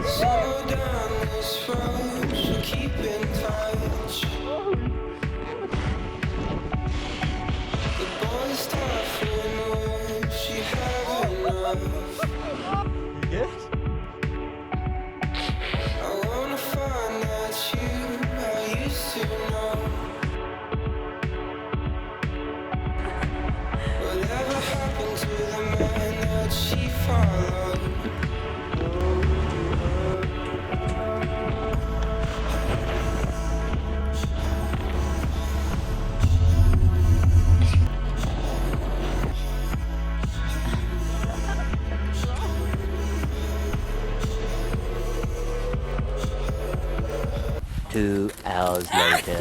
Somewhere down this road, so keep in touch. The boy's tough in words, she had enough. Yes? I wanna find that you I used to know. Whatever happened to the man that she followed? 2 hours later.